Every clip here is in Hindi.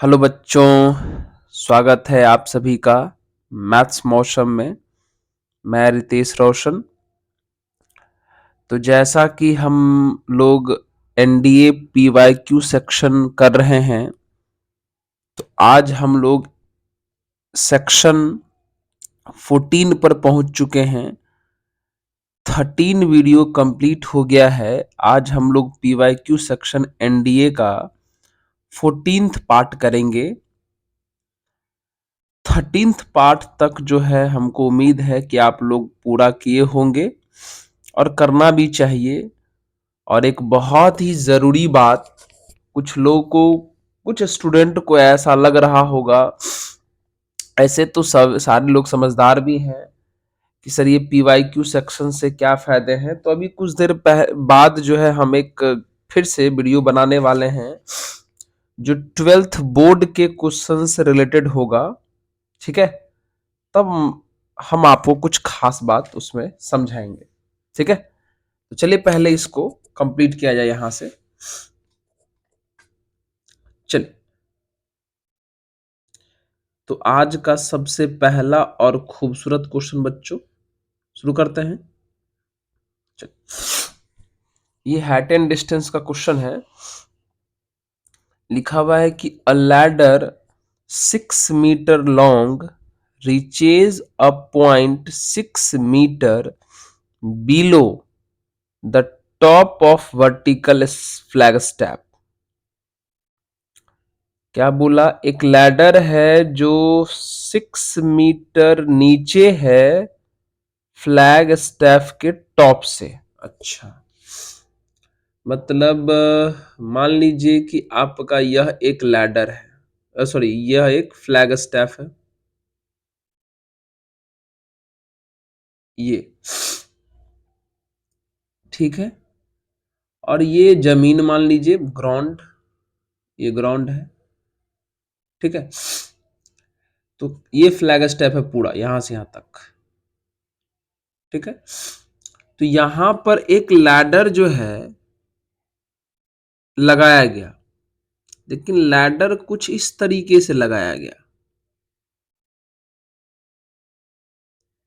हेलो बच्चों, स्वागत है आप सभी का मैथ्स मौसम में। मैं रितेश रोशन। तो जैसा कि हम लोग एनडीए पीवाईक्यू सेक्शन कर रहे हैं, तो आज हम लोग सेक्शन 14 पर पहुंच चुके हैं। 13 वीडियो कंप्लीट हो गया है। आज हम लोग पीवाईक्यू सेक्शन एनडीए का 14th पार्ट करेंगे। 13th पार्ट तक जो है हमको उम्मीद है कि आप लोग पूरा किए होंगे और करना भी चाहिए। और एक बहुत ही ज़रूरी बात, कुछ लोगों को, कुछ स्टूडेंट को ऐसा लग रहा होगा, ऐसे तो सब सारे लोग समझदार भी हैं कि सर ये पीवाईक्यू सेक्शन से क्या फायदे हैं। तो अभी कुछ देर बाद जो है हम एक फिर से वीडियो बनाने वाले हैं जो 12th बोर्ड के क्वेश्चन से रिलेटेड होगा। ठीक है, तब हम आपको कुछ खास बात उसमें समझाएंगे। ठीक है, तो चलिए पहले इसको कंप्लीट किया जाए यहां से। चलिए, तो आज का सबसे पहला और खूबसूरत क्वेश्चन बच्चों शुरू करते हैं। चलिए, ये हाइट एंड डिस्टेंस का क्वेश्चन है। लिखा हुआ है कि a ladder 6 metre long reaches a point 6 meter below the top of vertical flag step। क्या बोला? एक लैडर है जो 6 मीटर नीचे है फ्लैग स्टेप के टॉप से। अच्छा, मतलब मान लीजिए कि आपका यह एक लैडर है, सॉरी यह एक फ्लैग स्टेप है। ये ठीक है, और ये जमीन मान लीजिए ग्राउंड, ये ग्राउंड है। ठीक है, तो ये फ्लैग स्टेप है पूरा यहां से यहां तक। ठीक है, तो यहां पर एक लैडर जो है लगाया गया, लेकिन लैडर कुछ इस तरीके से लगाया गया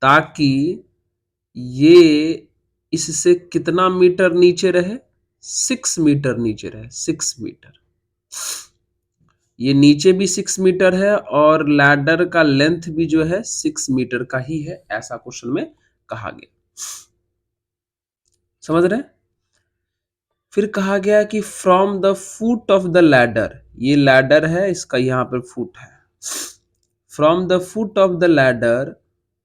ताकि ये इससे कितना मीटर नीचे रहे? 6 मीटर नीचे रहे। 6 मीटर, ये नीचे भी 6 मीटर है और लैडर का लेंथ भी जो है 6 मीटर का ही है, ऐसा क्वेश्चन में कहा गया। समझ रहे हैं? फिर कहा गया कि from the foot of the ladder, ये लैडर है, इसका यहां पर फुट है। From the foot of the ladder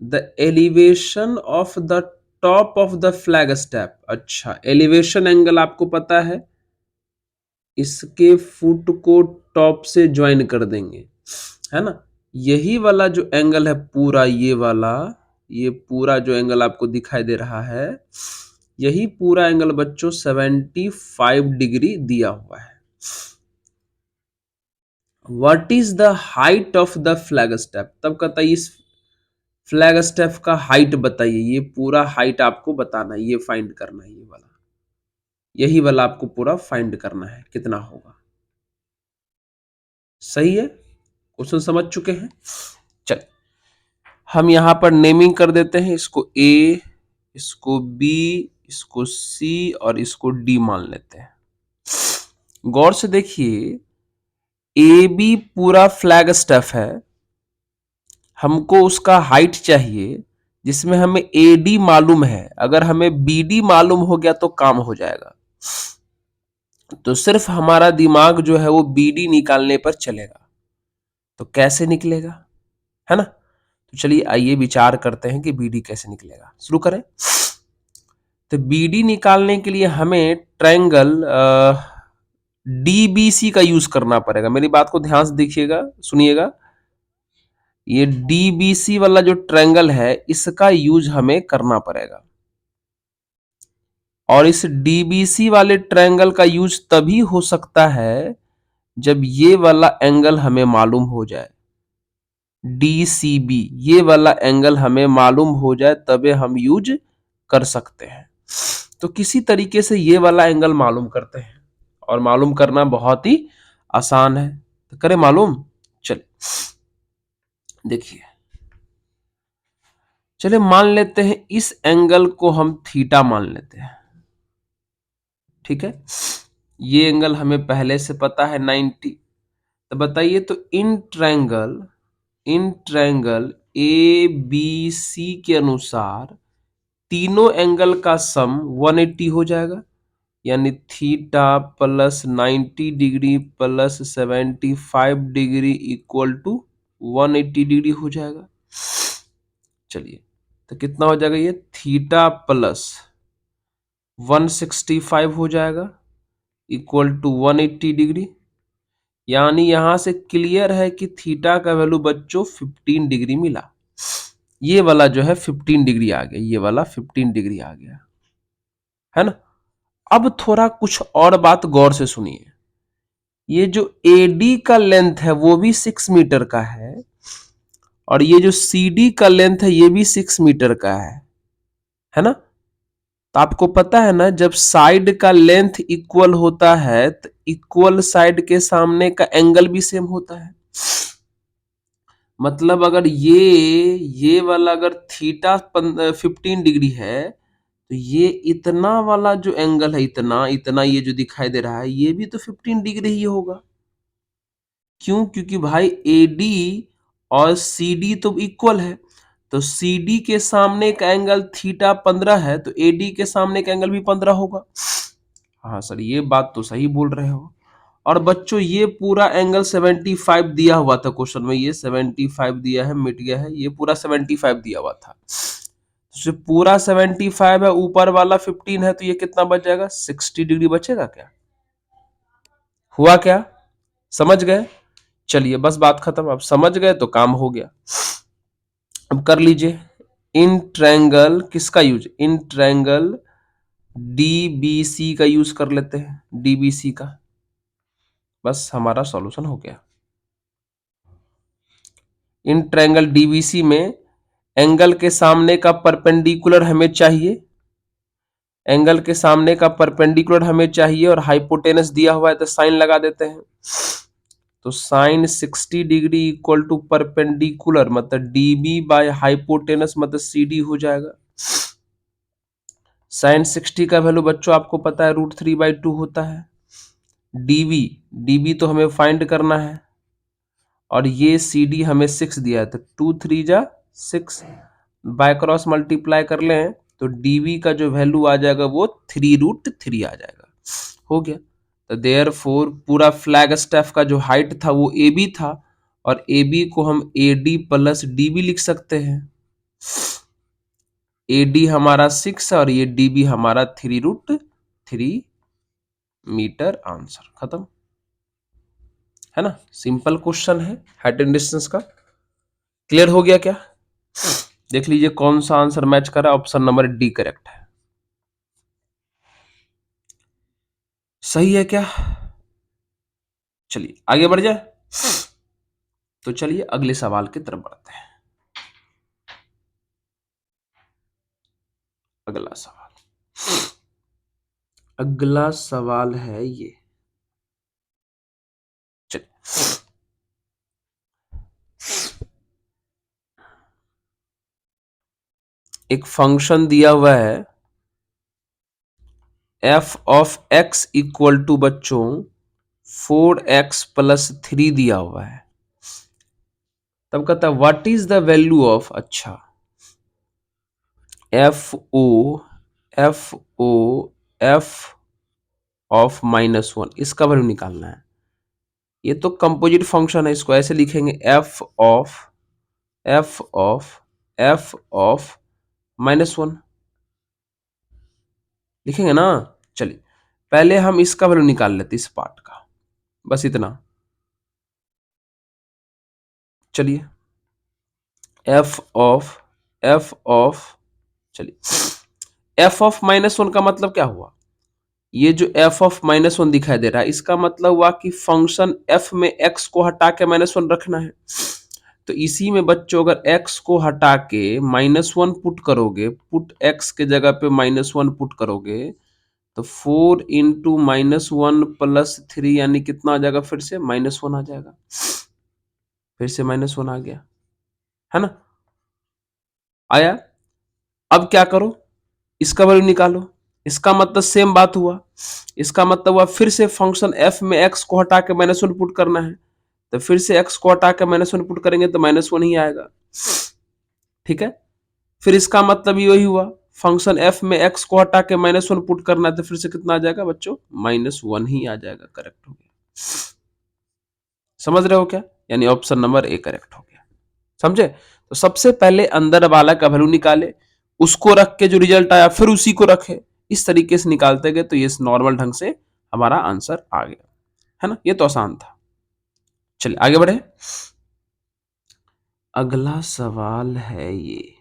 the elevation of the top of the flag step. अच्छा, एलिवेशन एंगल आपको पता है, इसके फुट को टॉप से ज्वाइन कर देंगे, है ना। यही वाला जो एंगल है पूरा, ये वाला, ये पूरा जो एंगल आपको दिखाई दे रहा है, यही पूरा एंगल बच्चों 75 डिग्री दिया हुआ है। What is the height of the flag step? तब कहता है इस फ्लैग स्टेप का हाइट बताइए। ये पूरा हाइट आपको बताना है, ये फाइंड करना है, ये वाला, यही वाला आपको पूरा फाइंड करना है कितना होगा। सही है, क्वेश्चन समझ चुके हैं। चल, हम यहां पर नेमिंग कर देते हैं, इसको ए, इसको बी, इसको सी और इसको डी मान लेते हैं। गौर से देखिए, ए बी पूरा फ्लैग स्टेप है, हमको उसका हाइट चाहिए जिसमें हमें ए डी मालूम है। अगर हमें बी डी मालूम हो गया तो काम हो जाएगा, तो सिर्फ हमारा दिमाग जो है वो बी डी निकालने पर चलेगा। तो कैसे निकलेगा, है ना। तो चलिए आइए विचार करते हैं कि बी डी कैसे निकलेगा। शुरू करें। तो बी डी निकालने के लिए हमें ट्रायंगल डीबीसी का यूज करना पड़ेगा। मेरी बात को ध्यान से देखिएगा, सुनिएगा। ये डीबीसी वाला जो ट्रायंगल है, इसका यूज हमें करना पड़ेगा। और इस डीबीसी वाले ट्रायंगल का यूज तभी हो सकता है जब ये वाला एंगल हमें मालूम हो जाए। डीसीबी, ये वाला एंगल हमें मालूम हो जाए तबे हम यूज कर सकते हैं। तो किसी तरीके से ये वाला एंगल मालूम करते हैं, और मालूम करना बहुत ही आसान है। तो करें मालूम? चलिए देखिए, चलिए मान लेते हैं इस एंगल को हम थीटा मान लेते हैं, ठीक है। ये एंगल हमें पहले से पता है 90। तो बताइए, तो इन ट्रायंगल ए बी सी के अनुसार तीनों एंगल का सम 180 हो जाएगा, यानी theta plus 90 degree plus 75 degree equal to 180 degree हो जाएगा। चलिए, तो कितना हो जाएगा ये, थीटा प्लस 165 हो जाएगा इक्वल टू 180 डिग्री। यानी यहां से क्लियर है कि थीटा का वैल्यू बच्चों 15 डिग्री मिला। ये वाला जो है 15 डिग्री आ गया, ये वाला 15 डिग्री आ गया, है ना। अब थोड़ा कुछ और बात गौर से सुनिए। ये जो एडी का लेंथ है वो भी 6 मीटर का है, और ये जो सीडी का लेंथ है ये भी 6 मीटर का है ना। तो आपको पता है ना, जब साइड का लेंथ इक्वल होता है तो इक्वल साइड के सामने का एंगल भी सेम होता है। मतलब अगर ये वाला अगर थीटा 15 डिग्री है, तो ये इतना वाला जो एंगल है, इतना इतना ये जो दिखाई दे रहा है, ये भी तो 15 डिग्री ही होगा। क्यों? क्योंकि भाई एडी और सीडी तो इक्वल है, तो सीडी के सामने का एंगल थीटा 15 है, तो एडी के सामने का एंगल भी 15 होगा। हाँ सर, ये बात तो सही बोल रहे हो। और बच्चों ये पूरा एंगल 75 दिया हुआ था क्वेश्चन में, ये 75 दिया है, मिट गया है, ये पूरा 75 दिया हुआ था। तो पूरा 75 है, ऊपर वाला 15 है, तो ये कितना बच जाएगा, 60 डिग्री बचेगा क्या? हुआ क्या? समझ गए? चलिए बस बात खत्म, अब समझ गए तो काम हो गया। अब कर लीजिए, इन ट्रायंगल किसका यूज, इन ट्रायंगल डीबीसी का यूज कर लेते हैं, डीबीसी का। बस हमारा सॉल्यूशन हो गया। इन ट्रायंगल डीबीसी में एंगल के सामने का परपेंडिकुलर हमें चाहिए, एंगल के सामने का परपेंडिकुलर हमें चाहिए, और हाइपोटेनस दिया हुआ है तो साइन लगा देते हैं। तो sine 60 degree equal to perpendicular मतलब डीबी बाय हाइपोटेनस मतलब सीडी हो जाएगा। साइन 60 का वैल्यू बच्चों आपको पता है √3/2 होता है। डीबी डीबी तो हमें फाइंड करना है, और ये सी डी हमें 6 दिया है, तो 2 3 जा 6, बाय क्रॉस मल्टीप्लाई कर लें तो डीवी का जो वैल्यू आ जाएगा वो 3√3 आ जाएगा। हो गया। तो देयरफॉर पूरा फ्लैग स्टेफ का जो हाइट था वो ए बी था, और ए बी को हम A D plus D B लिख सकते हैं। ए डी हमारा 6 और ये डी बी हमारा 3√3 मीटर। आंसर खत्म, है ना। सिंपल क्वेश्चन है हाइट एंड डिस्टेंस का। क्लियर हो गया क्या? देख लीजिए कौन सा आंसर मैच कर रहा है। ऑप्शन नंबर डी करेक्ट है। सही है क्या? चलिए आगे बढ़ जाए। तो चलिए अगले सवाल की तरफ बढ़ते हैं। अगला सवाल है ये। चलिए, एक फंक्शन दिया हुआ है f of x equal to बच्चों 4x प्लस 3 दिया हुआ है। तब कहता है what is the value of, अच्छा, एफ ऑफ -1, इसका वैल्यू निकालना है। ये तो कंपोजिट फंक्शन है, इसको ऐसे लिखेंगे एफ ऑफ -1 लिखेंगे ना। चलिए पहले हम इसका वैल्यू निकाल लेते, इस पार्ट का, बस इतना। चलिए चलिए एफ ऑफ -1 का मतलब क्या हुआ, ये जो एफ ऑफ -1 दिखाई दे रहा है इसका मतलब हुआ कि फंक्शन एफ में एक्स को हटा के -1 रखना है। तो इसी में बच्चों अगर x को हटा के -1 पुट करोगे, पुट x के जगह पे -1 पुट करोगे, तो 4 इंटू -1 प्लस 3 यानी कितना आ जाएगा, फिर से -1 आ जाएगा, फिर से -1 आ गया, है ना, आया। अब क्या करो, इसका वैल्यू निकालो। इसका मतलब सेम बात हुआ, इसका मतलब हुआ फिर से फंक्शन एफ में एक्स को हटा के -1 पुट करना है, तो फिर से एक्स को हटा के -1 पुट करेंगे तो -1 ही आएगा, ठीक है। फिर इसका मतलब यही हुआ, फंक्शन एफ में एक्स को हटा के -1 पुट करना है तो फिर से कितना आ जाएगा बच्चों, -1 ही आ जाएगा, करेक्ट हो गया। समझ रहे हो क्या, यानी ऑप्शन नंबर ए करेक्ट हो गया, समझे। तो सबसे पहले अंदर वाला का वैल्यू निकाले, उसको रख के जो रिजल्ट आया फिर उसी को रखे, इस तरीके से निकालते गए तो ये नॉर्मल ढंग से हमारा आंसर आ गया, है ना, ये तो आसान था। चलिए आगे बढ़े, अगला सवाल है ये,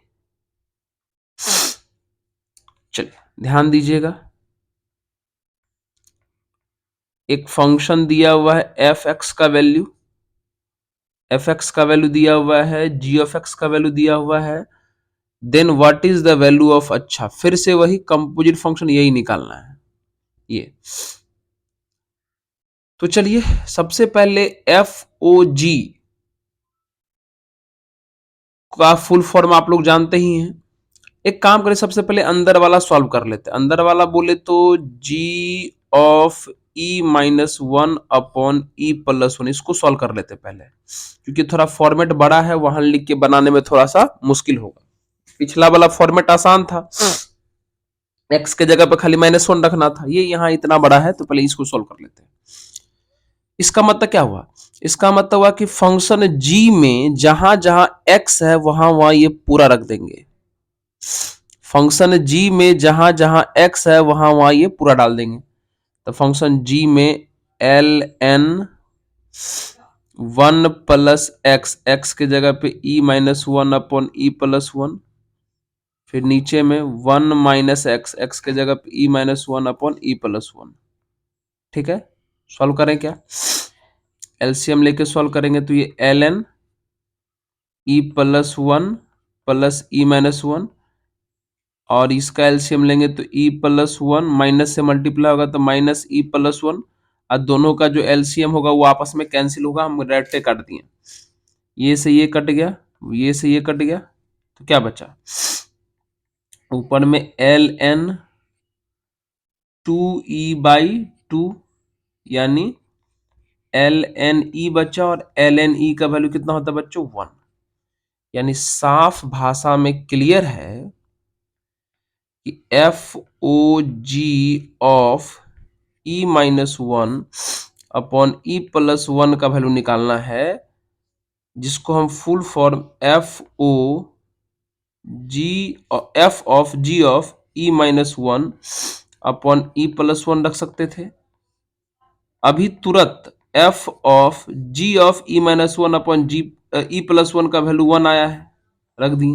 चलिए ध्यान दीजिएगा। एक फंक्शन दिया हुआ है एफ एक्स का वैल्यू, एफ एक्स का वैल्यू दिया हुआ है, जी ऑफ एक्स का वैल्यू दिया हुआ है, then what is the value of, अच्छा फिर से वही कंपोजिट फंक्शन यही निकालना है ये। तो चलिए सबसे पहले एफ ओ जी का फुल फॉर्म आप लोग जानते ही हैं। एक काम करें, सबसे पहले अंदर वाला सॉल्व कर लेते हैं। अंदर वाला बोले तो जी ऑफ ई -1 अपॉन ई +1, इसको सॉल्व कर लेते हैं पहले, क्योंकि थोड़ा फॉर्मेट बड़ा है, वहां लिख के बनाने में थोड़ा सा मुश्किल होगा। पिछला वाला फॉर्मेट आसान था, एक्स के जगह पे खाली -1 रखना था, ये यहाँ इतना बड़ा है तो पहले इसको सॉल्व कर लेते हैं। इसका मतलब क्या हुआ, इसका मतलब हुआ कि फंक्शन g में जहां जहां x है वहां वहां ये पूरा रख देंगे, फंक्शन g में जहां जहां x है वहां वहां ये पूरा डाल देंगे। तो फंक्शन g में ln 1 प्लस एक्स, एक्स के जगह पे e -1 अपॉन e +1, फिर नीचे में 1 माइनस एक्स, एक्स के जगह पे e -1 अपॉन e +1, ठीक है। सॉल्व करें क्या, एलसीएम लेके सॉल्व करेंगे तो ये ln e+1 प्लस e -1, और इसका एलसीएम लेंगे तो e+1 माइनस से मल्टीप्लाई होगा तो -e+1, और दोनों का जो एलसीएम होगा वो आपस में कैंसिल होगा, हम डायरेक्ट काट दिए, ये से ये कट गया, ये से ये कट गया, तो क्या बचा, ऊपर में ln 2e/2 यानी ln e बचा, और ln e का वैल्यू कितना होता है बच्चों, 1। यानी साफ भाषा में क्लियर है कि F O G of E -1 upon E +1 का वैल्यू निकालना है, जिसको हम full form F O G, F of G of E -1 upon E +1 रख सकते थे। अभी तुरंत F of G of E -1 upon G E +1 का वैल्यू 1 आया है, रख दिए,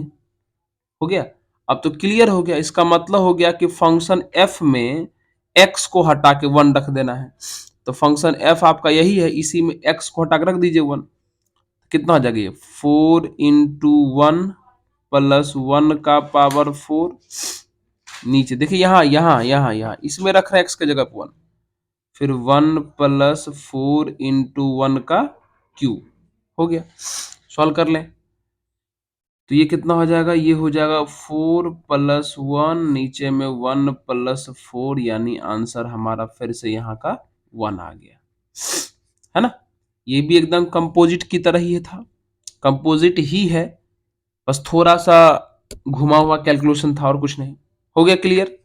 हो गया। अब तो क्लियर हो गया, इसका मतलब हो गया कि फंक्शन f में x को हटा के 1 रख देना है। तो फंक्शन f आपका यही है, इसी में x को हटा के रख दीजिए 1, कितना हो जाएगा ये 4 इंटू 1 प्लस 1 का पावर 4, नीचे देखिए यहाँ यहाँ यहाँ यहाँ इसमें रख रहे हैं x के जगह पर 1, फिर 1 प्लस 4 इंटू 1 का क्यूब, हो गया। सॉल्व कर लें तो ये कितना हो जाएगा, ये हो जाएगा 4 + 1, नीचे में 1 + 4, यानी आंसर हमारा फिर से यहाँ का 1 आ गया, है ना। ये भी एकदम कंपोजिट की तरह ही था, कंपोजिट ही है, बस थोड़ा सा घुमा हुआ कैलकुलेशन था और कुछ नहीं। हो गया क्लियर,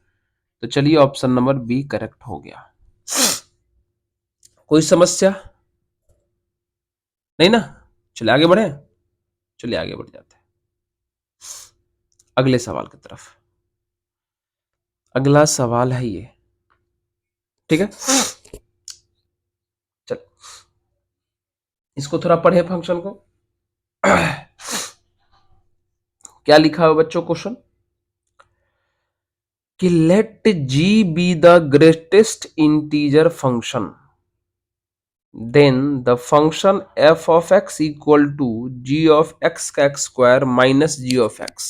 तो चलिए ऑप्शन नंबर बी करेक्ट हो गया। कोई समस्या नहीं ना, चलिए आगे बढ़े, चलिए आगे बढ़ जाते हैं अगले सवाल की तरफ। अगला सवाल है ये, ठीक है, चल इसको थोड़ा पढ़े फंक्शन को। क्या लिखा है बच्चों क्वेश्चन, कि let g be the greatest integer function, then the function f of x equal to g of x का x square minus g of x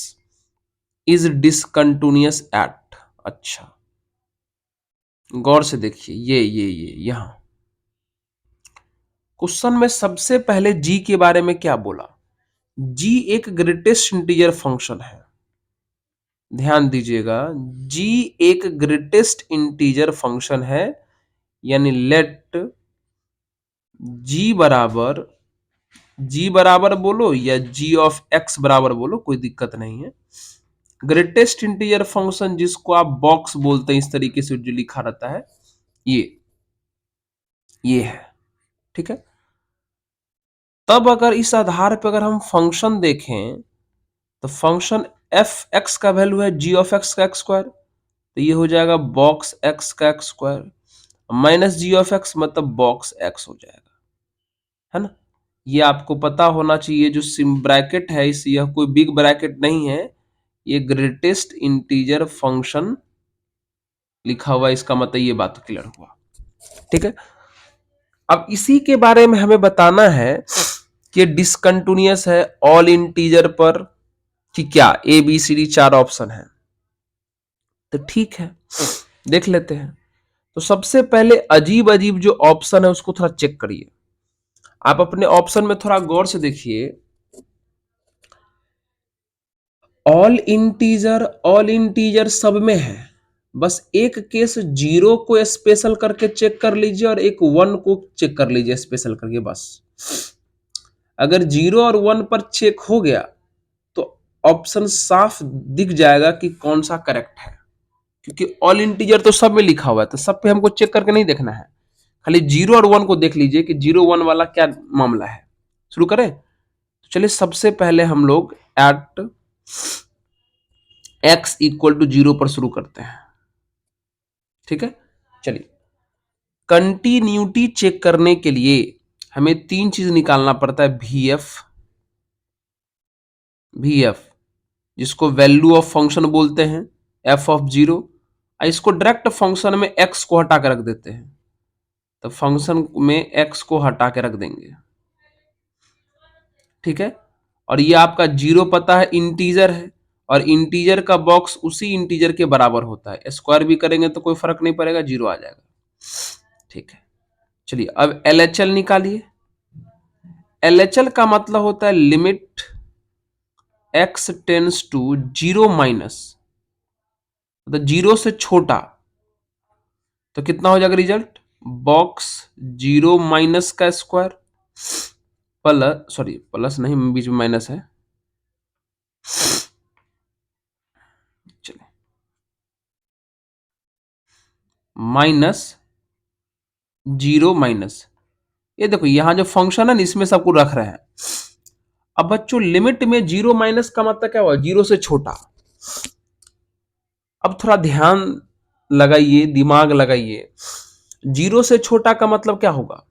is discontinuous at, अच्छा गौर से देखिए, ये यहां क्वेश्चन में सबसे पहले जी के बारे में क्या बोला? जी एक ग्रेटेस्ट इंटीजर फंक्शन है। ध्यान दीजिएगा, जी एक ग्रेटेस्ट इंटीजर फंक्शन है, यानी लेट जी बराबर बोलो या जी ऑफ एक्स बराबर बोलो, कोई दिक्कत नहीं है। ग्रेटेस्ट इंटीजर फंक्शन जिसको आप बॉक्स बोलते हैं, इस तरीके से जो लिखा रहता है, ये है। ठीक है, तब अगर इस आधार पर अगर हम फंक्शन देखें तो फंक्शन एफ एक्स का वैल्यू है जी ऑफ एक्स का एक्स स्क्वायर, तो ये हो जाएगा बॉक्स एक्स का X square minus G of X, मतलब बॉक्स एक्स हो जाएगा, है ना। ये आपको पता होना चाहिए, जो सिम ब्रैकेट है इस, यह कोई बिग ब्रैकेट नहीं है, ये ग्रेटेस्ट इंटीजर फंक्शन लिखा हुआ है, इसका मतलब ये बात क्लियर हुआ। ठीक है, अब इसी के बारे में हमें बताना है कि डिसकंटिन्यूअस है ऑल इंटीजर पर कि क्या, A B C D 4 option है। तो ठीक है, देख लेते हैं। तो सबसे पहले अजीब अजीब जो ऑप्शन है उसको थोड़ा चेक करिए। आप अपने ऑप्शन में थोड़ा गौर से देखिए। ऑल इंटीजर सब में है, बस एक केस जीरो को स्पेशल करके चेक कर लीजिए और एक वन को चेक कर लीजिए स्पेशल करके, बस। अगर जीरो और वन पर चेक हो गया तो ऑप्शन साफ दिख जाएगा कि कौन सा करेक्ट है, क्योंकि ऑल इंटीजर तो सब में लिखा हुआ है, तो सब पे हमको चेक करके नहीं देखना है, खाली जीरो और वन को देख लीजिए कि जीरो वन वाला क्या मामला है। शुरू करें, तो चलिए सबसे पहले हम लोग एट x इक्वल टू 0 पर शुरू करते हैं। ठीक है, चलिए कंटिन्यूटी चेक करने के लिए हमें 3 चीज निकालना पड़ता है, वी एफ जिसको वैल्यू ऑफ फंक्शन बोलते हैं, एफ ऑफ 0। इसको डायरेक्ट फंक्शन में x को हटा के रख देते हैं, तो फंक्शन में x को हटा के रख देंगे। ठीक है, और ये आपका 0 पता है इंटीजर है, और इंटीजर का बॉक्स उसी इंटीजर के बराबर होता है, स्क्वायर भी करेंगे तो कोई फर्क नहीं पड़ेगा, 0 आ जाएगा। ठीक है, चलिए अब LHL निकालिए। LHL का मतलब होता है limit x tends to 0 minus, मतलब 0 से छोटा, तो कितना हो जाएगा रिजल्ट, बॉक्स 0 माइनस का स्क्वायर प्लस, सॉरी प्लस नहीं, बीच में माइनस है, चलिए माइनस 0 माइनस, ये देखो यहां जो फंक्शन है ना इसमें सबको रख रहे हैं। अब बच्चों लिमिट में 0 माइनस का मतलब क्या हुआ, 0 से छोटा। अब थोड़ा ध्यान लगाइए, दिमाग लगाइए, 0 से छोटा का मतलब क्या होगा,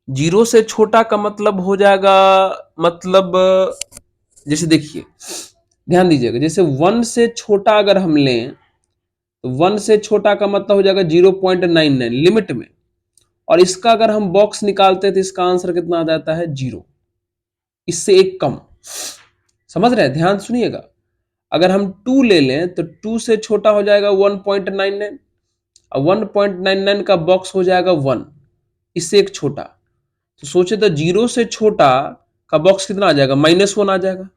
0 से छोटा का मतलब हो जाएगा, मतलब जैसे देखिए ध्यान दीजिएगा, जैसे 1 से छोटा अगर हम लें तो 1 से छोटा का मतलब हो जाएगा 0.99 लिमिट में, और इसका अगर हम बॉक्स निकालते हैं तो इसका आंसर कितना आ जाता है, 0, इससे एक कम। समझ रहे हैं, ध्यान सुनिएगा। अगर हम 2 ले लें तो 2 से छोटा हो जाएगा 1.99, और 1.99 का बॉक्स हो जाएगा 1, इससे एक छोटा। तो सोचे तो 0 से छोटा का बॉक्स कितना आ जाएगा, -1 आ जाएगा,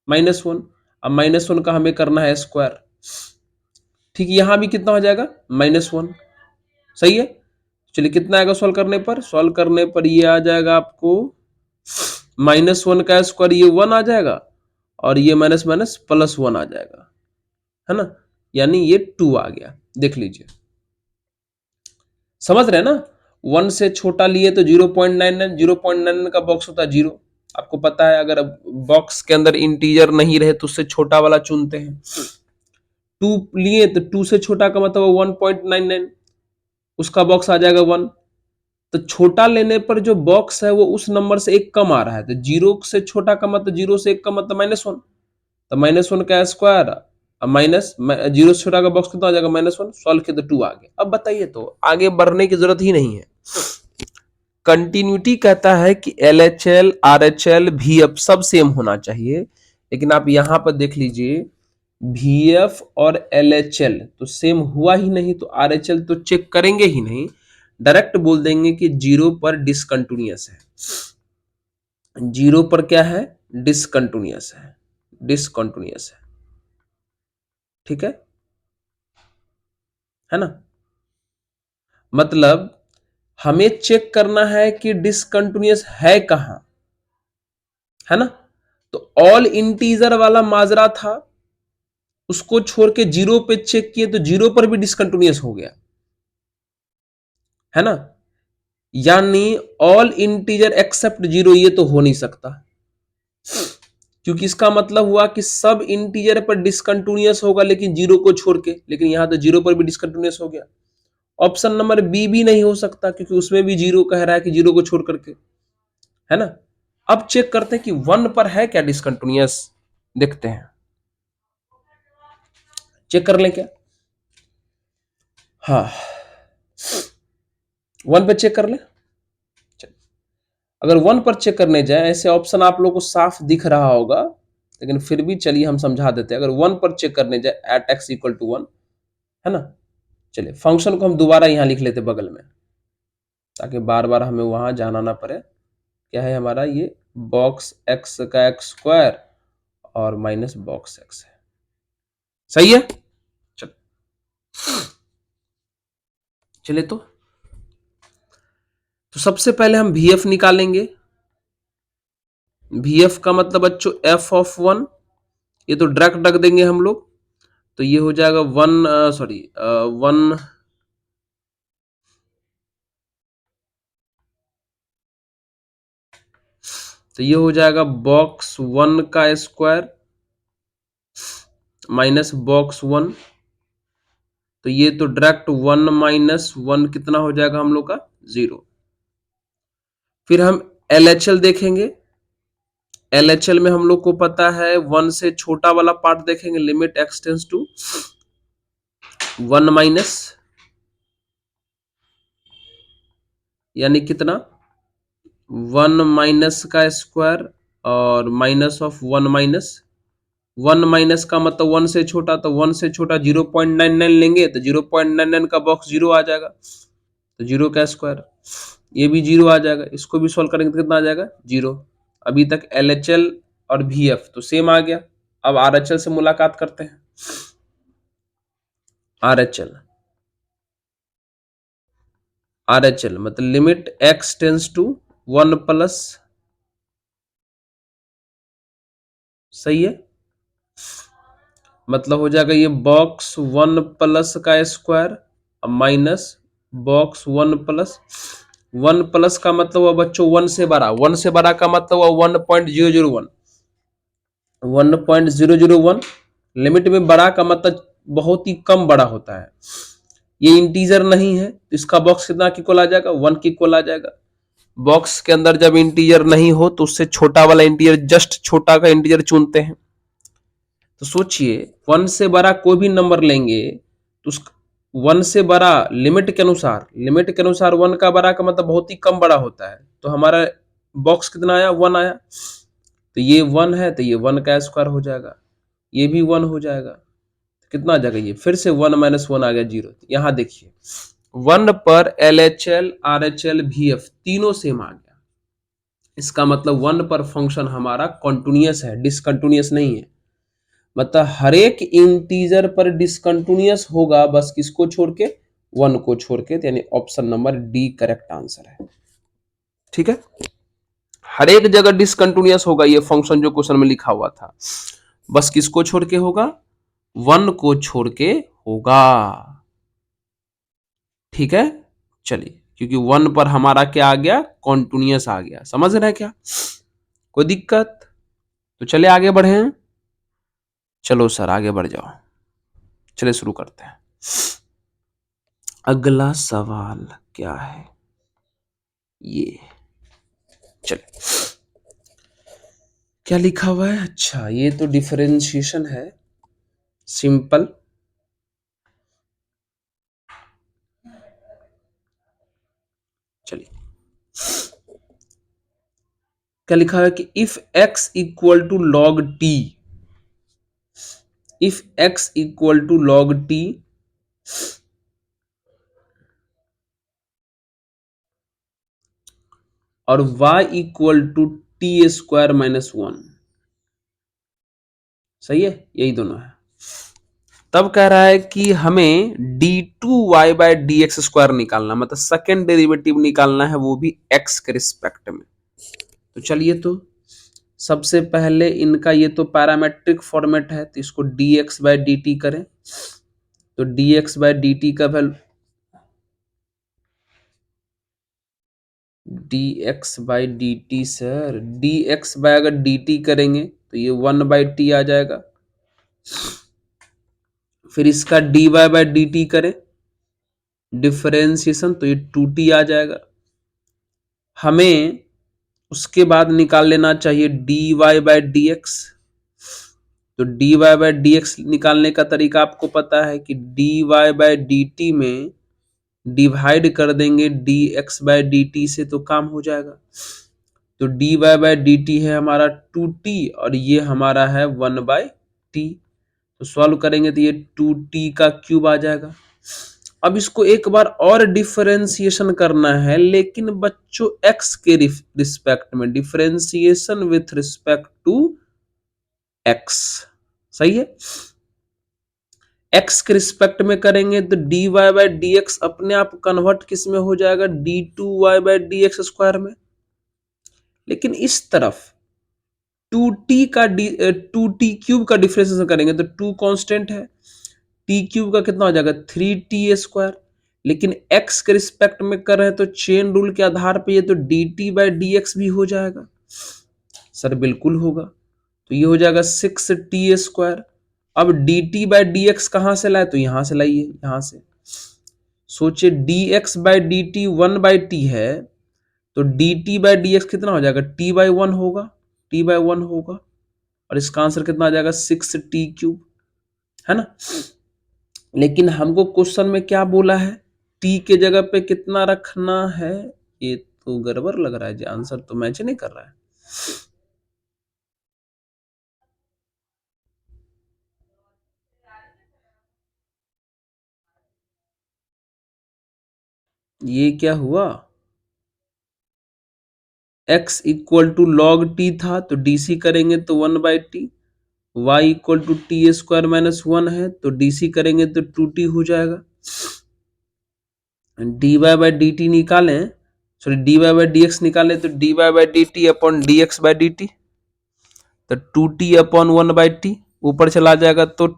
-1। अब -1 का हमें करना है स्क्वायर, ठीक, यहां भी कितना हो जाएगा, -1। सही है, चलिए कितना आएगा सॉल्व करने पर, सॉल्व करने पर ये आ जाएगा आपको -1 का स्क्वायर, ये 1 आ जाएगा, और ये माइनस माइनस प्लस 1 आ जाएगा, है ना, यानी ये 2 आ गया। देख लीजिए, समझ रहे हैं ना। 1 से छोटा लिए तो 0.99, 0.99 का बॉक्स होता है 0। आपको पता है अगर बॉक्स के अंदर इंटीजर नहीं रहे तो उससे छोटा वाला चुनते हैं। 2 लिए तो 2 से छोटा का मतलब 1.99, उसका बॉक्स आ जाएगा 1। तो छोटा लेने पर जो बॉक्स है वो उस नंबर से एक कम आ रहा है, तो 0 से छोटा का मतलब 0 से एक कम मतलब -1, तो -1 का स्क्वायर माइनस 0 से छोटा का बॉक्स कितना आ जाएगा, -1। सॉल्व किया तो 2 आ गया। अब बताइए, तो आगे बढ़ने की जरूरत ही नहीं है। कंटिन्यूटी कहता है कि LHL RHL VF सब सेम होना चाहिए, लेकिन आप यहां पर देख लीजिए VF और LHL तो सेम हुआ ही नहीं, तो RHL तो चेक करेंगे ही नहीं, डायरेक्ट बोल देंगे कि 0 पर डिसकंटिन्यूअस है। 0 पर क्या है? डिसकंटिन्यूअस है, डिसकंटिन्यूअस है। ठीक है ना? मतलब हमें चेक करना है कि डिसकंटिन्यूअस है कहां, है ना? तो ऑल इंटीजर वाला माजरा था, उसको छोड़ के 0 पे चेक किए तो 0 पर भी डिसकंटिन्यूअस हो गया, है ना? यानी ऑल इंटीजर एक्सेप्ट 0 ये तो हो नहीं सकता, क्योंकि इसका मतलब हुआ कि सब इंटीजर पर डिसकंटिन्यूअस होगा लेकिन 0 को छोड़ के, लेकिन यहां तो 0 पर भी डिसकंटिन्यूअस हो गया। ऑप्शन नंबर बी भी नहीं हो सकता, क्योंकि उसमें भी 0 कह रहा है कि 0 को छोड़ करके, है ना? अब चेक करते हैं कि 1 पर है क्या डिसकंटिन्यूअस, देखते हैं, चेक कर लें क्या? हाँ, 1 पे चेक कर लें। अगर 1 पर चेक करने जाए, ऐसे ऑप्शन आप लोगों को साफ दिख रहा होगा, लेकिन फिर भी चलिए हम समझा देते हैं। अगर 1 पर चेक करने जाए, एट एक्स इक्वल टू 1, है ना? चलिए फंक्शन को हम दोबारा यहां लिख लेते बगल में, ताकि बार बार हमें वहां जाना ना पड़े। क्या है हमारा ये? बॉक्स एक्स का एक्स स्क्वायर और माइनस बॉक्स एक्स है। सही है? चल चलिए, तो सबसे पहले हम VF निकालेंगे। VF का मतलब बच्चों f ऑफ 1, ये तो डायरेक्ट रख देंगे हम लोग, तो ये हो जाएगा 1, सॉरी 1, तो ये हो जाएगा बॉक्स 1 का स्क्वायर माइनस बॉक्स 1, तो ये तो डायरेक्ट 1 माइनस 1 कितना हो जाएगा हम लोग का? 0। फिर हम LHL देखेंगे। LHL में हम लोग को पता है 1 से छोटा वाला पार्ट देखेंगे, limit x tends to 1 minus, यानी कितना? 1 माइनस का स्क्वायर और माइनस ऑफ 1 माइनस, 1 माइनस का मतलब 1 से छोटा, तो 1 से छोटा 0.99 लेंगे तो 0.99 का बॉक्स 0 आ जाएगा, तो 0 का स्क्वायर, ये भी 0 आ जाएगा। इसको भी सॉल्व करेंगे तो कितना आ जाएगा? 0। अभी तक LHL और VF तो सेम आ गया। अब RHL से मुलाकात करते हैं। RHL, RHL मतलब limit x tends to 1 plus, सही है? मतलब हो जाएगा ये बॉक्स 1 प्लस का square minus box 1 plus, 1 plus का मतलब हुआ बच्चों 1 से बड़ा, 1 से बड़ा का मतलब हुआ 1.001, 1.001। लिमिट में बड़ा का मतलब बहुत ही कम बड़ा होता है, ये इंटीजर नहीं है, तो इसका बॉक्स कितना की इक्वल आ जाएगा? 1 की इक्वल आ जाएगा। बॉक्स के अंदर जब इंटीजर नहीं हो तो उससे छोटा वाला इंटीजर, जस्ट छोटा का इंटीजर चुनते हैं। तो सोचिए 1 से बड़ा कोई भी नंबर लेंगे तो उस 1 से बड़ा लिमिट के अनुसार, 1 का बड़ा का मतलब बहुत ही कम बड़ा होता है, तो हमारा बॉक्स कितना आया? 1 आया। तो ये 1 है तो ये 1 का स्क्वायर हो जाएगा, ये भी 1 हो जाएगा, तो कितना आ जाएगा? ये फिर से 1 माइनस 1 आ गया 0। यहां देखिए 1 पर LHL RHL VF तीनों सेम आ गया, इसका मतलब 1 पर फंक्शन हमारा कॉन्टिन्यूअस है, डिसकंटिन्यूअस नहीं है। मतलब हर एक इंटीजर पर डिसकंटिन्यूअस होगा, बस किसको छोड़ के? 1 को छोड़ के, यानी option number D correct answer है। ठीक है, हर एक जगह डिसकंटिन्यूअस होगा ये फंक्शन जो क्वेश्चन में लिखा हुआ था, बस किसको छोड़ के होगा? 1 को छोड़ के होगा। ठीक है, चलिए, क्योंकि 1 पर हमारा क्या आ गया? कॉन्टिन्यूअस आ गया। समझ रहे हैं क्या? कोई दिक्कत? तो चले आगे बढ़े। चलो सर आगे बढ़ जाओ, चलिए शुरू करते हैं। अगला सवाल क्या है? ये चलिए, क्या लिखा हुआ है? अच्छा, ये तो डिफरेंशिएशन है, सिंपल। चलिए, क्या लिखा है कि if x equal to log t, if x equal to log t और y equal to T square minus one, सही है, यही दोनों है। तब कह रहा है कि हमें d2y/dx² निकालना, मतलब सेकेंड डेरिवेटिव निकालना है, वो भी x के रिस्पेक्ट में। तो चलिए, तो सबसे पहले इनका ये तो पैरामेट्रिक फॉर्मेट है, तो इसको dx/dt करें। तो dx/dt का वैल्यू dx/dt सर, dx/ अगर dt करेंगे तो ये 1/t आ जाएगा। फिर इसका dy/dt करें डिफरेंशिएशन, तो ये 2t आ जाएगा। हमें उसके बाद निकाल लेना चाहिए dy/dx। तो dy/dx निकालने का तरीका आपको पता है कि dy/dt में डिवाइड कर देंगे dx/dt से, तो काम हो जाएगा। तो dy/dt है हमारा 2t और ये हमारा है 1/t। तो सॉल्व करेंगे तो ये 2t का क्यूब आ जाएगा। अब इसको एक बार और डिफरेंशिएशन करना है, लेकिन बच्चों x के रिस्पेक्ट में, differentiation with respect to x, सही है। x के रिस्पेक्ट में करेंगे तो dy/dx अपने आप कन्वर्ट किस में हो जाएगा, d2y/dx² में। लेकिन इस तरफ 2t का डिफरेंशिएशन करेंगे तो 2 कांस्टेंट है, टी क्यूब का कितना हो जाएगा 3t²। लेकिन x के रिस्पेक्ट में कर रहे हैं तो चेन रूल के आधार पे ये तो dt/dx भी हो जाएगा। सर बिल्कुल होगा, तो ये हो जाएगा 6t²। अब dt/dx कहां से लाए, तो यहां से लाइए, यहां से सोचिए dx/dt 1/t है, तो dt/dx कितना हो जाएगा, t/1 होगा, t/1 होगा। और इसका आंसर कितना आ जाएगा 6t³ है ना। लेकिन हमको क्वेश्चन में क्या बोला है, t के जगह पे कितना रखना है, ये तो गड़बड़ लग रहा है जी, आंसर तो मैच नहीं कर रहा है। ये क्या हुआ, x equal to log t था तो dc करेंगे तो 1/t, y equal to t² - 1 है तो dc करेंगे तो 2t हो जाएगा। dy/dt निकालें, सॉरी dy/dx निकालें तो dy/dt अपॉन dx/dt, तो 2t/1/t ऊपर चला जाएगा तो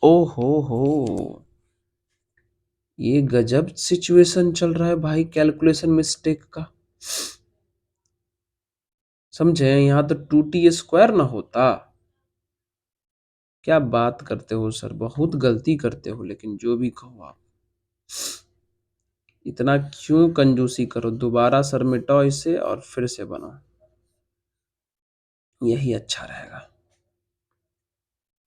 ओ हो, ये गजब सिचुएशन चल रहा है भाई, कैलकुलेशन मिस्टेक का, समझे। यहां तो 2t² ना होता। क्या बात करते हो सर, बहुत गलती करते हो, लेकिन जो भी कहो आप, इतना क्यों कंजूसी करो। दोबारा सर मिटाओ इसे और फिर से बनाओ, यही अच्छा रहेगा।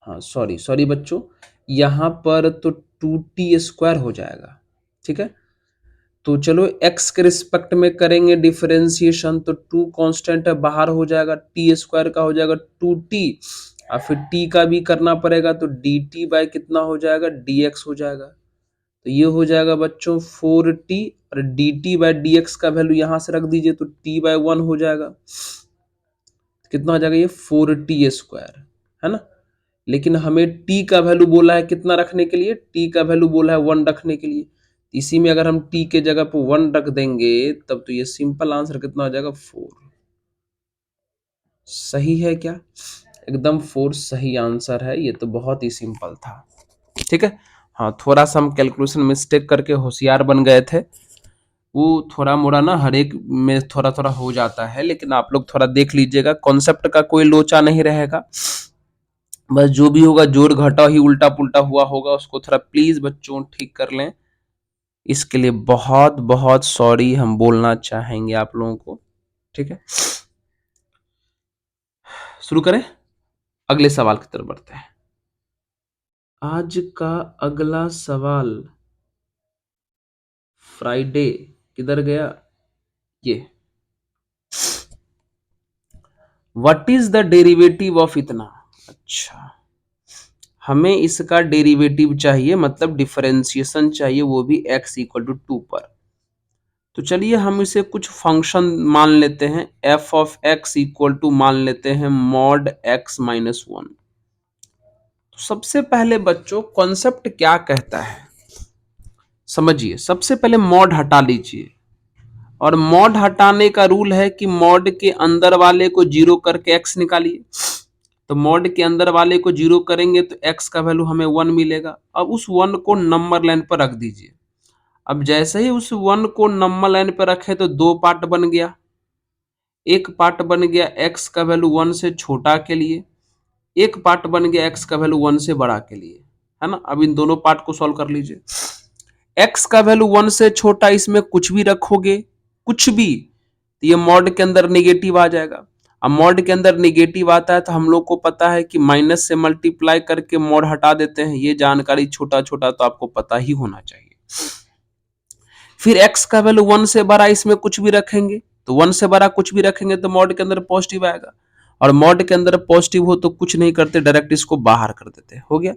हाँ सॉरी सॉरी बच्चों, यहां पर तो 2t² हो जाएगा, ठीक है। तो चलो x के रिस्पेक्ट में करेंगे डिफरेंशिएशन, तो 2 कांस्टेंट है, बाहर हो जाएगा, t² का हो जाएगा 2t, और फिर t का भी करना पड़ेगा, तो dt कितना हो जाएगा, dx हो जाएगा। तो ये हो जाएगा बच्चों 4t, और dt/dx का वैल्यू यहां से रख दीजिए तो t/1 हो जाएगा। कितना हो जाएगा ये 4t² है ना। लेकिन हमें t का वैल्यू बोला है कितना रखने के लिए, t का वैल्यू बोला है 1 रखने के लिए। इसी में अगर हम t के जगह पर 1 रख देंगे तब तो ये सिंपल आंसर कितना हो जाएगा 4। सही है क्या, एकदम 4 सही आंसर है, ये तो बहुत ही सिंपल था, ठीक है। हाँ थोड़ा सा हम कैलकुलेशन मिस्टेक करके होशियार बन गए थे, वो थोड़ा मोड़ा ना हर एक में थोड़ा थोड़ा हो जाता है, लेकिन आप लोग थोड़ा देख लीजिएगा, कॉन्सेप्ट का कोई लोचा नहीं रहेगा। बस जो भी होगा जोड़ घटाव ही उल्टा पुल्टा हुआ होगा, उसको थोड़ा प्लीज बच्चों ठीक कर लें। इसके लिए बहुत बहुत सॉरी हम बोलना चाहेंगे आप लोगों को, ठीक है। शुरू करें, अगले सवाल की तरफ बढ़ते हैं। आज का अगला सवाल, फ्राइडे किधर गया ये, what is the derivative of इतना। अच्छा, हमें इसका डेरिवेटिव चाहिए, मतलब डिफरेंशिएशन चाहिए, वो भी x इक्वल टू 2 पर। तो चलिए हम इसे कुछ फंक्शन मान लेते हैं, f of x equal to मान लेते हैं मॉड x माइनस 1। तो सबसे पहले बच्चों कॉन्सेप्ट क्या कहता है समझिए। सबसे पहले मॉड हटा लीजिए, और मॉड हटाने का रूल है कि मॉड के अंदर वाले को जीरो करके x निकालिए। तो मॉड के अंदर वाले को जीरो करेंगे तो x का वैल्यू हमें 1 मिलेगा। अब उस 1 को नंबर लाइन पर रख दीजिए। अब जैसे ही उस 1 को नंबर लाइन पर रखे तो दो पार्ट बन गया। एक पार्ट बन गया x का वैल्यू 1 से छोटा के लिए, एक पार्ट बन गया x का वैल्यू 1 से बड़ा के लिए, है ना। अब इन दोनों पार्ट को सॉल्व कर लीजिए। x का वैल्यू 1 से छोटा, इसमें कुछ भी रखोगे, कुछ भी, तो ये मॉड के अंदर नेगेटिव आ जाएगा। अब मॉड के अंदर नेगेटिव आता है तो हम लोग को पता है कि माइनस से मल्टीप्लाई करके मॉड हटा देते हैं। ये जानकारी छोटा छोटा तो आपको पता ही होना चाहिए। फिर x का वैल्यू 1 से बड़ा, इसमें कुछ भी रखेंगे, तो 1 से बड़ा कुछ भी रखेंगे तो मॉड के अंदर पॉजिटिव आएगा, और मॉड के अंदर पॉजिटिव हो तो कुछ नहीं करते, डायरेक्ट इसको बाहर कर देते, हो गया।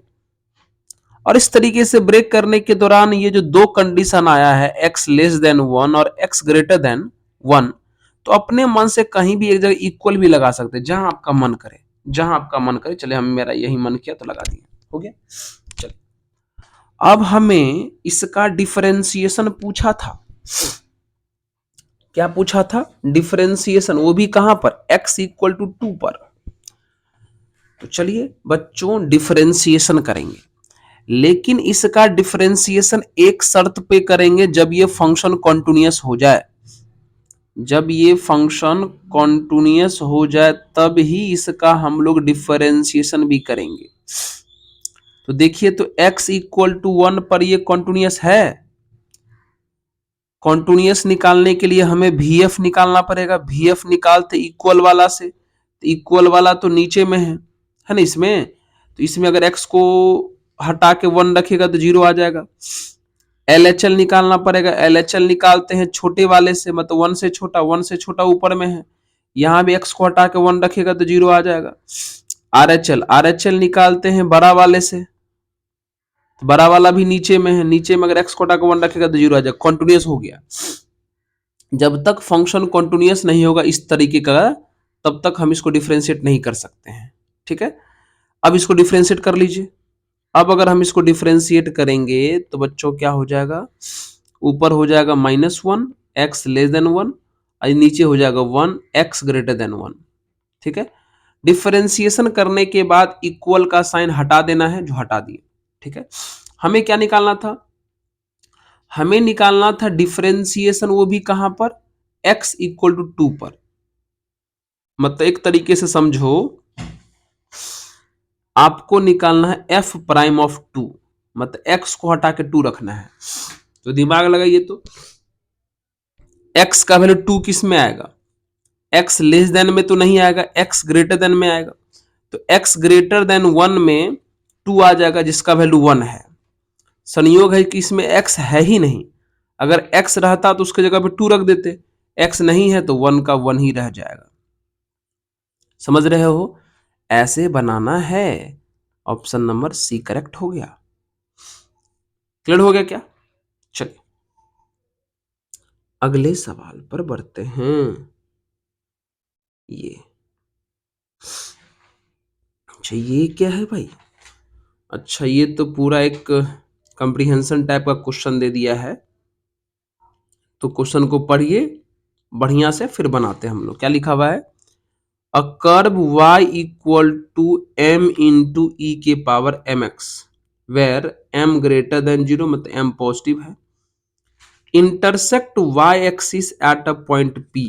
और इस तरीके से ब्रेक करने के दौरान ये जो दो कंडीशन आया है x लेस देन 1 और x ग्रेटर देन 1, तो अपने मन से कहीं भी एक जगह इक्वल भी लगा सकते हैं, जहां आपका मन करे, जहां आपका मन करे। चले हम, मेरा यही मन किया तो लगा दिया, हो गया। चलिए अब हमें इसका डिफरेंशिएशन पूछा था। क्या पूछा था? डिफरेंशिएशन, वो भी कहां पर? x इक्वल टू 2 पर। तो चलिए बच्चों डिफरेंशिएशन करेंगे, लेकिन इसका डिफरेंशिएशन एक शर्त पे करेंगे, जब ये फंक्शन कॉन्टिन्यूअस हो जाए। जब ये फंक्शन कॉन्टिन्यूअस हो जाए तब ही इसका हम लोग डिफरेंशिएशन भी करेंगे। तो देखिए, तो x इक्वल टू 1 पर ये कॉन्टिन्यूअस है। कॉन्टिन्यूअस निकालने के लिए हमें VF निकालना पड़ेगा। VF निकालते इक्वल वाला से, तो इक्वल वाला तो नीचे में है ना इसमें, तो इसमें अगर x को हटा के 1 रखेगा तो 0 आ जाएगा। LHL निकालना पड़ेगा। LHL निकालते हैं छोटे वाले से, मतलब 1 से छोटा, 1 से छोटा ऊपर में है, यहां भी x को हटा के 1 रखेगा तो 0 आ जाएगा। RHL निकालते हैं बड़ा वाले से, तो बड़ा वाला भी नीचे में है, नीचे में अगर x को हटा के 1 रखेगा तो 0 आ जाएगा। कॉन्टिन्यूअस हो गया। जब तक फंक्शन कॉन्टिन्यूअस नहीं होगा इस तरीके का, तब तक हम इसको डिफरेंशिएट नहीं कर सकते हैं, ठीक है। अब इसको डिफरेंशिएट कर लीजिए। अब अगर हम इसको डिफरेंशिएट करेंगे तो बच्चों क्या हो जाएगा, ऊपर हो जाएगा -1 x लेस देन 1, और नीचे हो जाएगा 1 x ग्रेटर देन 1, ठीक है। डिफरेंशिएशन करने के बाद इक्वल का साइन हटा देना है, जो हटा दिए, ठीक है। हमें क्या निकालना था? हमें निकालना था डिफरेंशिएशन, वो भी कहां पर? x इक्वल टू 2 पर। मतलब एक तरीके से समझो, आपको निकालना है f प्राइम ऑफ 2, मतलब x को हटा के 2 रखना है। तो दिमाग लगाइए, तो x का वैल्यू 2 किस में आएगा? x लेस देन में तो नहीं आएगा, x ग्रेटर देन में आएगा। तो x ग्रेटर देन 1 में 2 आ जाएगा, जिसका वैल्यू 1 है। संयोग है कि इसमें x है ही नहीं। अगर x रहता तो उसके जगह पे 2 रख देते, x नहीं है तो 1 का 1 ही रह जाएगा। समझ रहे हो? ऐसे बनाना है। ऑप्शन नंबर सी करेक्ट हो गया। क्लियर हो गया क्या? चलिए अगले सवाल पर बढ़ते हैं। ये अच्छा, ये क्या है भाई? अच्छा, ये तो पूरा एक कंप्रीहेंशन टाइप का क्वेश्चन दे दिया है। तो क्वेश्चन को पढ़िए बढ़िया से, फिर बनाते हैं हम लोग। क्या लिखा हुआ है? A curve y equal to m into E के power mx where m greater than 0, मतलब m पॉजिटिव है, intersect y axis at a point p,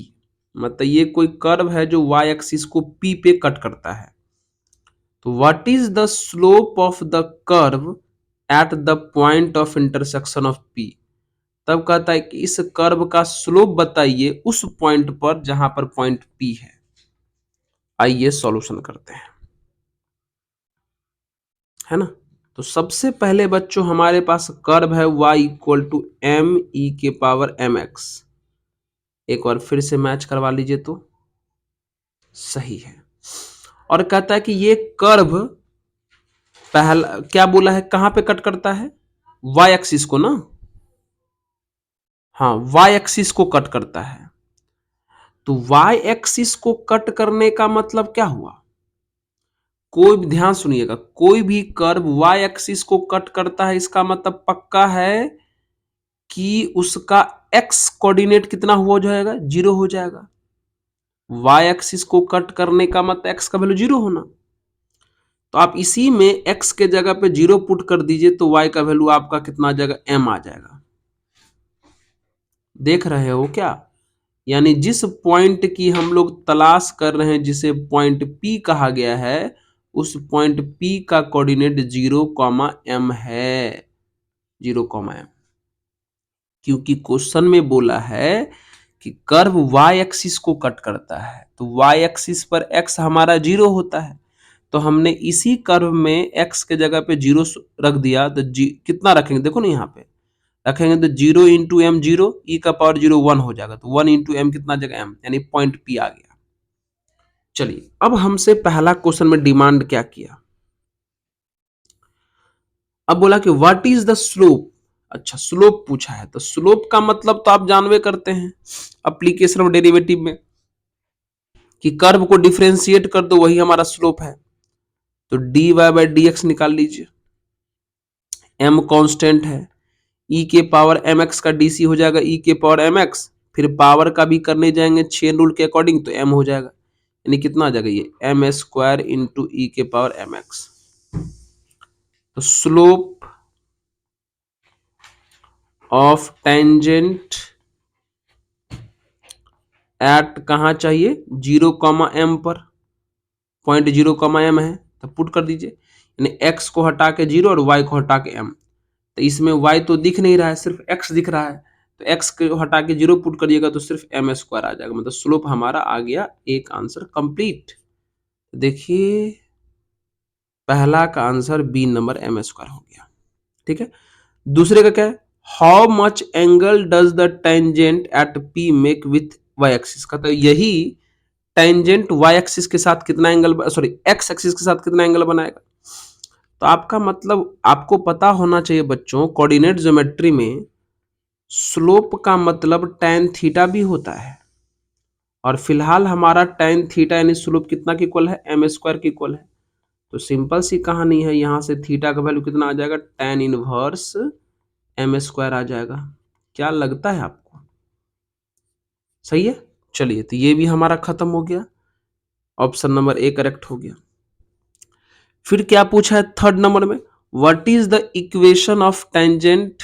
मतलब ये कोई कर्व है जो y एक्सिस को p पे कट करता है। तो what is the slope of the curve at the point of intersection of p। तब कहता है कि इस कर्व का स्लोप बताइए उस पॉइंट पर जहां पर पॉइंट p है। आइए सॉल्यूशन करते हैं, है ना। तो सबसे पहले बच्चों हमारे पास कर्व है y equal to m e के पावर mx। एक बार फिर से मैच करवा लीजिए तो सही है। और कहता है कि ये कर्व पहला क्या बोला है, कहां पे कट करता है, वाई एक्सिस को ना, हाँ वाई एक्सिस को कट करता है। तो वाई एक्सिस को कट करने का मतलब क्या हुआ, कोई भी ध्यान सुनिएगा, कोई भी कर्व वाई एक्सिस को कट करता है, इसका मतलब पक्का है कि उसका एक्स कोऑर्डिनेट कितना हो जाएगा, जीरो हो जाएगा। वाई एक्सिस को कट करने का मतलब एक्स का वैल्यू जीरो होना। तो आप इसी में एक्स के जगह पे जीरो पुट कर दीजिए तो वाई का वैल्यू आपका कितना आ जाएगा, एम आ जाएगा। देख रहे हो क्या, यानी जिस पॉइंट की हम लोग तलाश कर रहे हैं, जिसे पॉइंट पी कहा गया है, उस पॉइंट पी का कोऑर्डिनेट 0, है, 0, क्योंकि क्वेश्चन में बोला है कि कर्व वाई एक्सिस को कट करता है, तो वाई एक्सिस पर एक्स हमारा जीरो होता है, तो हमने इसी कर्व में एक्स के जगह पे जीरो रख दिया, तो कितना रखेंगे देखो ना, यहाँ पे रखेंगे तो 0 × m 0, ई का पावर 0 1 हो जाएगा, तो 1 × m कितना जगह m, यानी पॉइंट पी आ गया। चलिए अब हमसे पहला क्वेश्चन में डिमांड क्या किया, अब बोला कि व्हाट इज द स्लोप। अच्छा स्लोप पूछा है, तो स्लोप का मतलब तो आप जानवे करते हैं एप्लीकेशन ऑफ डेरिवेटिव में, कि कर्व को डिफरेंशिएट कर दो वही हमारा स्लोप है। तो dy/dx निकाल लीजिए, m कांस्टेंट है, e के पावर mx का dc हो जाएगा e के पावर mx, फिर पावर का भी करने जाएंगे चेन रूल के अकॉर्डिंग, तो m हो जाएगा, यानी कितना आ जाएगा ये m² इंटू ई के पावर mx। तो स्लोप ऑफ टेंजेंट एट कहाँ चाहिए, 0, पर, पॉइंट 0, है, तो पुट कर दीजिए, यानी x को हटा के 0 और y को हटा के m। तो इसमें y तो दिख नहीं रहा है, सिर्फ x दिख रहा है, तो x को हटा के 0 पुट करिएगा तो सिर्फ m² आ जाएगा, मतलब स्लोप हमारा आ गया, एक आंसर कंप्लीट। देखिए पहला का आंसर बी नंबर m² हो गया, ठीक है। दूसरे का क्या है, how much angle does the tangent at p make with y axis का, तो यही टेंजेंट y एक्सिस के साथ कितना एंगल, सॉरी x एक्सिस के साथ कितना एंगल बनाएगा। तो आपका मतलब आपको पता होना चाहिए बच्चों, कोऑर्डिनेट ज्योमेट्री में स्लोप का मतलब tan थीटा भी होता है, और फिलहाल हमारा tan थीटा यानी स्लोप कितना की इक्वल है, m² की इक्वल है। तो सिंपल सी कहानी है, यहां से थीटा का वैल्यू कितना आ जाएगा, tan इनवर्स m² आ जाएगा। क्या लगता है आपको, सही है। चलिए तो ये भी हमारा खत्म हो गया, ऑप्शन नंबर ए करेक्ट हो गया। फिर क्या पूछा है थर्ड नंबर में, what is the equation of tangent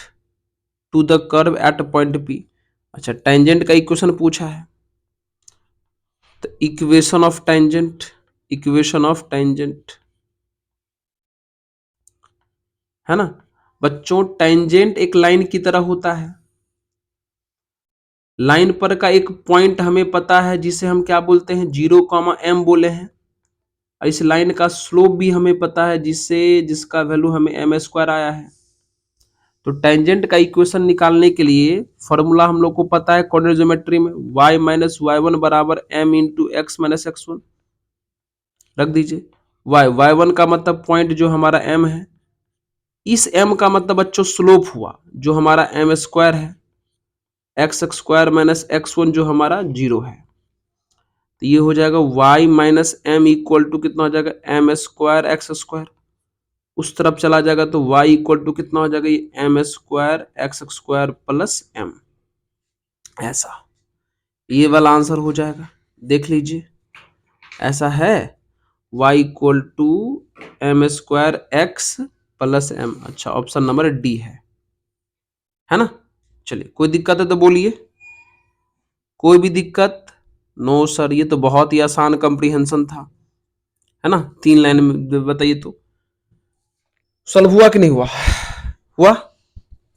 to the curve at point P. अच्छा टेंजेंट का इक्वेशन पूछा है, तो equation of tangent, equation of tangent है ना बच्चों, टेंजेंट एक लाइन की तरह होता है, लाइन पर का एक पॉइंट हमें पता है जिसे हम क्या बोलते हैं, 0, बोले हैं, और इस लाइन का स्लोप भी हमें पता है जिसका वैल्यू हमें m² आया है। तो टेंजेंट का इक्वेशन निकालने के लिए फॉर्मूला हम लोग को पता है कोऑर्डिनेट ज्योमेट्री में, y-y1 बराबर m into x minus x1 रख दीजिए। y1 का मतलब पॉइंट जो हमारा m है, इस m का मतलब बच्चों स्लोप हुआ जो हमारा m² है, x² माइनस x1 जो हमारा 0 है, तो ये हो जाएगा y minus m equal to कितना हो जाएगा, m² x², उस तरफ चला जाएगा तो y इक्वल टू कितना हो जाएगा, ये m² x² प्लस m, ऐसा ये वाला आंसर हो जाएगा। देख लीजिए ऐसा है, y equal to m² x plus m, अच्छा ऑप्शन नंबर डी है ना। चलिए कोई दिक्कत है तो बोलिए, कोई भी दिक्कत, नो सर ये तो बहुत ही आसान कंप्रीहेंशन था, है ना, 3 लाइन में बताइए तो सॉल्व हुआ कि नहीं हुआ, हुआ,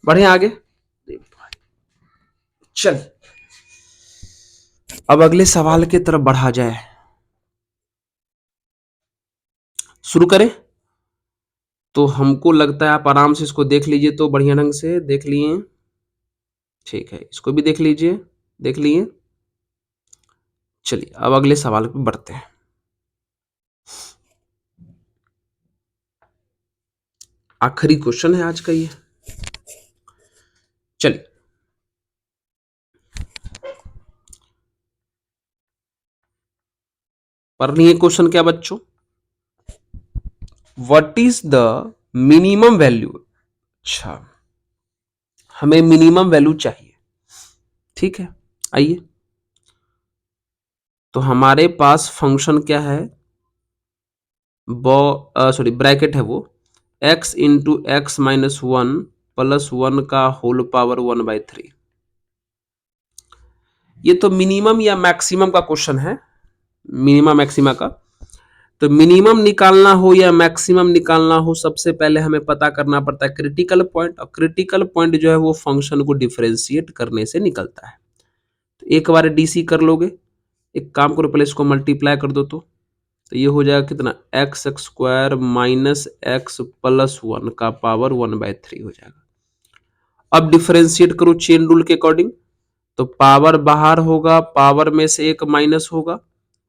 बढ़े आगे। चल अब अगले सवाल की तरफ बढ़ा जाए, शुरू करें। तो हमको लगता है आप आराम से इसको देख लीजिए, तो बढ़िया ढंग से देख लिए, ठीक है इसको भी देख लीजिए, देख लिए। चलिए अब अगले सवाल पे बढ़ते हैं। आखिरी क्वेश्चन है आज का ये। चलिए, पढ़ लिए क्वेश्चन क्या बच्चों? What is the minimum value? अच्छा, हमें मिनिमम वैल्यू चाहिए, ठीक है। आइए, तो हमारे पास फंक्शन क्या है, सॉरी ब्रैकेट है वो, x into x minus one plus one का होल पावर 1/3। ये तो मिनिमम या मैक्सिमम का क्वेश्चन है, मिनिमम मैक्सिमा का। तो मिनिमम निकालना हो या मैक्सिमम निकालना हो, सबसे पहले हमें पता करना पड़ता है क्रिटिकल पॉइंट, और क्रिटिकल पॉइंट जो है वो फंक्शन को डिफरेंशिएट करने से निकलता है। तो एक बार डीसी कर लोगे, एक काम करो, पहले इसको मल्टीप्लाई कर दो, तो ये हो जाएगा कितना, x square minus X plus one का पावर 1/3 हो जाएगा। अब डिफरेंशिएट करो चेन रूल के अकॉर्डिंग, तो पावर बाहर होगा, पावर में से एक माइनस होगा,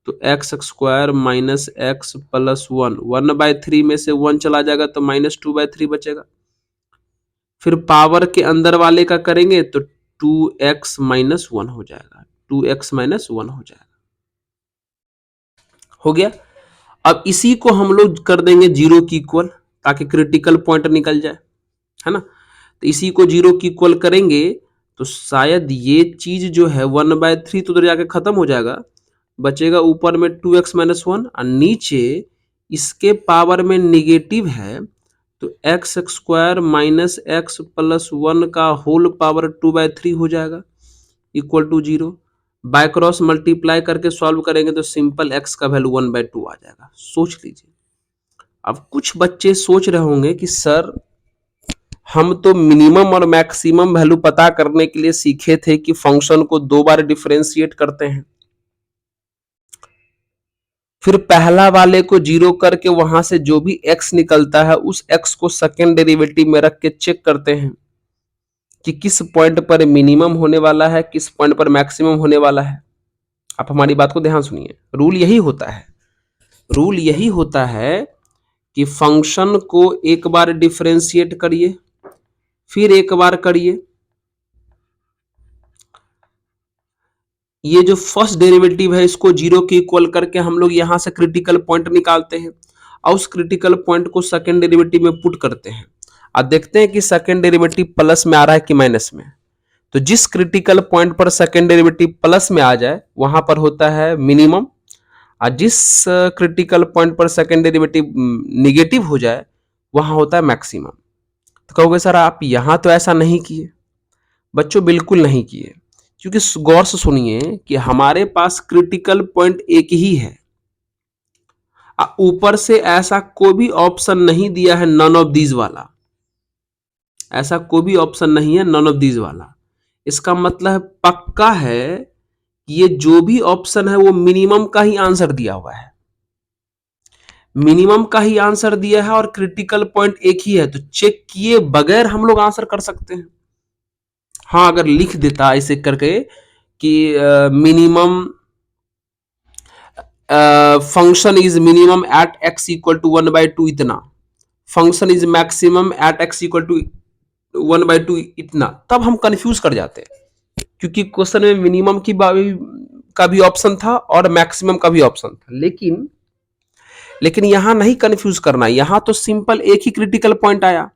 तो X square minus X plus one, 1/3 में से वन चला जाएगा तो -2/3 बचेगा। फिर पावर के अंदर वाले का करेंगे तो 2x माइनस वन हो जाएगा, 2x माइनस वन हो जाएगा। हो गया। अब इसी को हम लोग कर देंगे जीरो की इक्वल, ताकि क्रिटिकल पॉइंट निकल जाए, है ना। तो इसी को जीरो की इक्वल करेंगे तो शायद ये चीज जो है 1/3 तो उधर जाके खत्म हो जाएगा, बचेगा ऊपर में 2x माइनस वन, और नीचे इसके पावर में निगेटिव है, तो X square minus X plus one का होल पावर 2/3 हो जाएगा, equal to zero. By cross multiply करके सॉल्व करेंगे तो सिंपल x का वैल्यू 1/2 आ जाएगा। सोच लीजिए। अब कुछ बच्चे सोच रहे होंगे कि सर हम तो मिनिमम और मैक्सिमम वैल्यू पता करने के लिए सीखे थे कि फंक्शन को दो बार डिफरेंशिएट करते हैं, फिर पहला वाले को जीरो करके वहां से जो भी x निकलता है उस x को सेकेंड डेरिवेटिव में रख के चेक करते हैं कि किस पॉइंट पर मिनिमम होने वाला है, किस पॉइंट पर मैक्सिमम होने वाला है। आप हमारी बात को ध्यान सुनिए, रूल यही होता है, रूल यही होता है कि फंक्शन को एक बार डिफरेंशिएट करिए, फिर एक बार करिए, ये जो फर्स्ट डेरिवेटिव है इसको जीरो के इक्वल करके हम लोग यहां से क्रिटिकल पॉइंट निकालते हैं, और उस क्रिटिकल पॉइंट को सेकेंड डेरिवेटिव में पुट करते हैं, और देखते हैं कि सेकेंड डेरिवेटिव प्लस में आ रहा है कि माइनस में। तो जिस क्रिटिकल पॉइंट पर सेकेंड डेरिवेटिव प्लस में आ जाए वहां पर होता है मिनिमम, और जिस क्रिटिकल पॉइंट पर सेकेंड डेरिवेटिव निगेटिव हो जाए वहां होता है मैक्सिमम। तो कहोगे सर आप यहां तो ऐसा नहीं किए। बच्चों बिल्कुल नहीं किए, क्योंकि गौर से सुनिए कि हमारे पास क्रिटिकल पॉइंट एक ही है, ऊपर से ऐसा कोई भी ऑप्शन नहीं दिया है नन ऑफ दीज वाला, ऐसा कोई भी ऑप्शन नहीं है नन ऑफ दीज वाला। इसका मतलब पक्का है कि ये जो भी ऑप्शन है वो मिनिमम का ही आंसर दिया हुआ है, मिनिमम का ही आंसर दिया है, और क्रिटिकल पॉइंट एक ही है, तो चेक किए बगैर हम लोग आंसर कर सकते हैं। हाँ, अगर लिख देता ऐसे करके कि minimum function is minimum at x equal to 1/2 इतना, function is maximum at x equal to 1/2 इतना, तब हम कंफ्यूज कर जाते हैं, क्योंकि क्वेश्चन में मिनिमम की का भी ऑप्शन था और मैक्सिमम का भी ऑप्शन था। लेकिन यहां नहीं कंफ्यूज करना, यहां तो सिंपल एक ही क्रिटिकल पॉइंट आया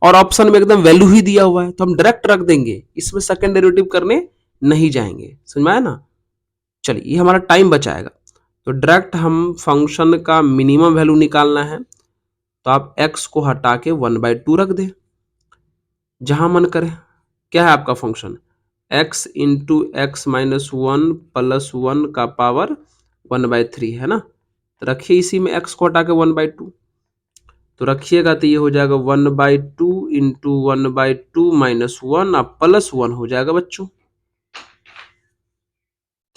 और ऑप्शन में एकदम वैल्यू ही दिया हुआ है, तो हम डायरेक्ट रख देंगे, इसमें सेकंड डेरिवेटिव करने नहीं जाएंगे। समझ में आया ना। चलिए, ये हमारा टाइम बचाएगा। तो डायरेक्ट हम फंक्शन का मिनिमम वैल्यू निकालना है, तो आप x को हटा के 1/2 रख दें जहां मन करे। क्या है आपका function, x into x minus one plus one का पावर 1/3 है ना। तो रखिए इसी में x को हटा के 1/2, तो रखिएगा तो ये हो जाएगा 1/2 इंटू 1/2 माइनस वन, अब प्लस वन हो जाएगा बच्चों।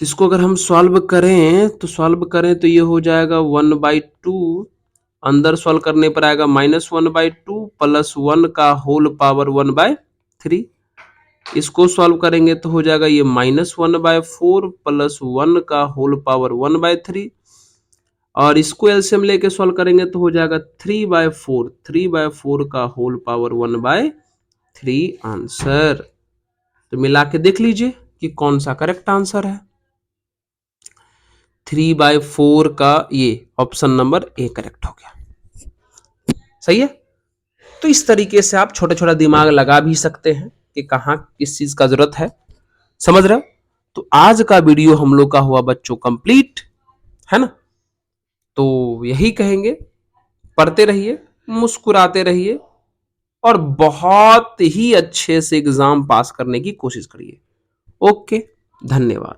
तो इसको अगर हम सॉल्व करें तो ये हो जाएगा 1/2, अंदर सॉल्व करने पर आएगा -1/2 प्लस वन का होल पावर 1/3। इसको सॉल्व करेंगे तो हो जाएगा ये -1/4 प्लस वन का होल पावर 1/3, और इसको एलसीएम लेके सॉल्व करेंगे तो हो जाएगा 3/4, 3/4 का होल पावर 1/3 आंसर। तो मिला के देख लीजिए कि कौन सा करेक्ट आंसर है। 3/4 का ये ऑप्शन नंबर ए करेक्ट हो गया। सही है। तो इस तरीके से आप छोटा छोटा दिमाग लगा भी सकते हैं कि कहाँ किस चीज का जरूरत है। समझ रहे हो। तो आज का वीडियो हम लोग का हुआ बच्चों कंप्लीट, है ना। तो यही कहेंगे, पढ़ते रहिए, मुस्कुराते रहिए और बहुत ही अच्छे से एग्जाम पास करने की कोशिश करिए। ओके, धन्यवाद।